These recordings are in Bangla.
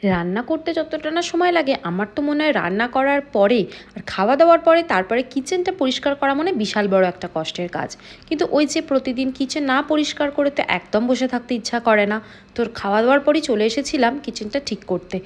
রান্না করতে যতটা না সময় লাগে আমার তো মনে হয় রান্না করার পরে আর খাওয়া দাওয়ার পরে তারপরে কিচেনটা পরিষ্কার করা মানে বিশাল বড় একটা কষ্টের কাজ। কিন্তু ওই যে প্রতিদিন কিচেন না পরিষ্কার করে তো একদম বসে থাকতে ইচ্ছা করে না। তোর খাওয়া দাওয়ার পরই চলে এসেছিলাম কিচেনটা ঠিক করতে।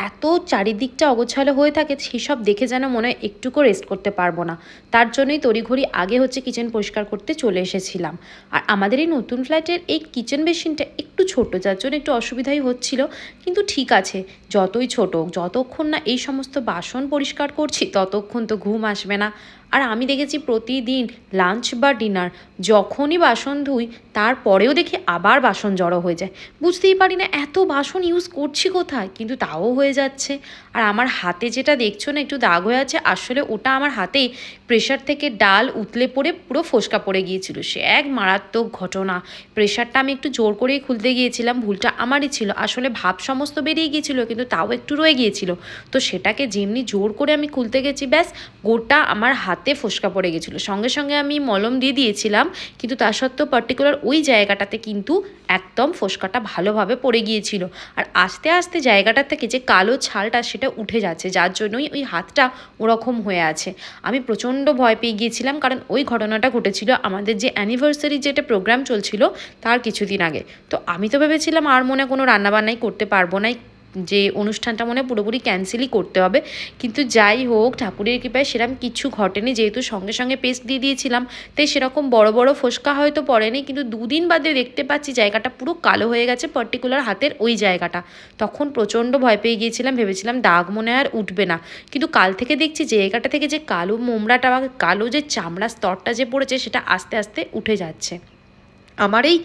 এত চারিদিকটা অগোছালো হয়ে থাকে সেসব দেখে যেন মনে হয় একটুকু রেস্ট করতে পারবো না। তার জন্যই তড়িঘড়ি আগে হচ্ছে কিচেন পরিষ্কার করতে চলে এসেছিলাম। আর আমাদের এই নতুন ফ্ল্যাটের এই কিচেন বেসিনটা একটু ছোট, যার জন্য একটু অসুবিধাই হচ্ছিল। কিন্তু ঠিক আছে, যতই ছোট হোক, যতক্ষণ না এই সমস্ত বাসন পরিষ্কার করছি ততক্ষণ তো ঘুম আসবে না। আর আমি দেখেছি প্রতিদিন লাঞ্চ বা ডিনার যখনই বাসন ধুই তারপরেও দেখি আবার বাসন জড়ো হয়ে যায়। বুঝতেই পারি না এত বাসন ইউজ করছি কোথায়, কিন্তু তাও হয়ে যাচ্ছে। আর আমার হাতে যেটা দেখছো না একটু দাগ হয়ে আছে, আসলে ওটা আমার হাতেই প্রেশার থেকে ডাল উতলে পড়ে পুরো ফোসকা পড়ে গিয়েছিল। সে এক মারাত্মক ঘটনা। প্রেশারটা আমি একটু জোর করেই খুলতে গিয়েছিলাম, ভুলটা আমারই ছিল। আসলে ভাপ সমস্ত বেরিয়ে গিয়েছিলো কিন্তু তাও একটু রয়ে গিয়েছিল। তো সেটাকে যেমনি জোর করে আমি খুলতে গেছি ব্যাস গোটা আমার হাতে ফোসকা পড়ে গেছিলো। সঙ্গে সঙ্গে আমি মলম দিয়ে দিয়েছিলাম, কিন্তু তা সত্ত্বেও পার্টিকুলার ওই জায়গাটাতে কিন্তু একদম ফোসকাটা ভালোভাবে পড়ে গিয়েছিল। আর আস্তে আস্তে জায়গাটা থেকে যে কালো ছালটা সেটা উঠে যাচ্ছে, যার জন্যই ওই হাতটা ওরকম হয়ে আছে। আমি প্রচণ্ড ভয় পেয়ে গিয়েছিলাম, কারণ ওই ঘটনাটা ঘটেছিল আমাদের যে অ্যানিভার্সারি যেটা প্রোগ্রাম চলছিল তার কিছুদিন আগে। তো আমি তো ভেবেছিলাম আর মনে কোনো রান্নাবান্নাই করতে পারবো না, যে অনুষ্ঠানটা মনে পুরোপুরি ক্যান্সেলই করতে হবে। কিন্তু যাই হোক, ঠাকুরের কৃপায় সেরকম কিছু ঘটেনি, যেহেতু সঙ্গে সঙ্গে পেস্ট দিয়ে দিয়েছিলাম তাই সেরকম বড় বড় ফোসকা হয়তো পড়েনি। কিন্তু দুদিন বাদে দেখতে পাচ্ছি জায়গাটা পুরো কালো হয়ে গেছে, পার্টিকুলার হাতের ওই জায়গাটা। তখন প্রচণ্ড ভয় পেয়ে গিয়েছিলাম, ভেবেছিলাম দাগ মনে আর উঠবে না। কিন্তু কাল থেকে দেখছি জায়গাটা থেকে যে কালো মোমরাটা বা কালো যে চামড়ার স্তরটা যে পড়েছে সেটা আস্তে আস্তে উঠে যাচ্ছে। আমার এই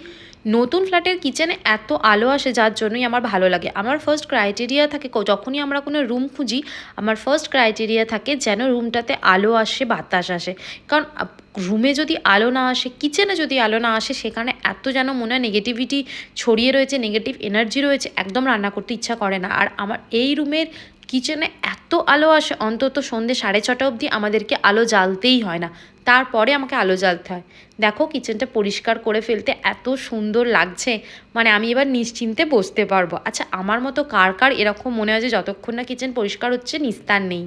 নতুন ফ্ল্যাটের কিচেনে এত আলো আসে যার জন্যই আমার ভালো লাগে। আমার ফার্স্ট ক্রাইটেরিয়া থাকে যখনই আমরা কোনো রুম খুঁজি, আমার ফার্স্ট ক্রাইটেরিয়া থাকে যেন রুমটাতে আলো আসে, বাতাস আসে। কারণ রুমে যদি আলো না আসে, কিচেনে যদি আলো না আসে, সেখানে এত যেন মনে হয় নেগেটিভিটি ছড়িয়ে রয়েছে, নেগেটিভ এনার্জি রয়েছে, একদম রান্না করতে ইচ্ছা করে না। আর আমার এই রুমের কিচেনে এত আলো আসে, অন্তত সন্ধ্যে 6:30 অবধি আমাদেরকে আলো জ্বালতেই হয় না, তারপরে আমাকে আলো জ্বালতে হয়। দেখো কিচেনটা পরিষ্কার করে ফেলতে এত সুন্দর লাগছে, মানে আমি এবার নিশ্চিন্তে বসতে পারবো। আচ্ছা, আমার মতো কার কার এরকম মনে হয় যে যতক্ষণ না কিচেন পরিষ্কার হচ্ছে নিস্তার নেই?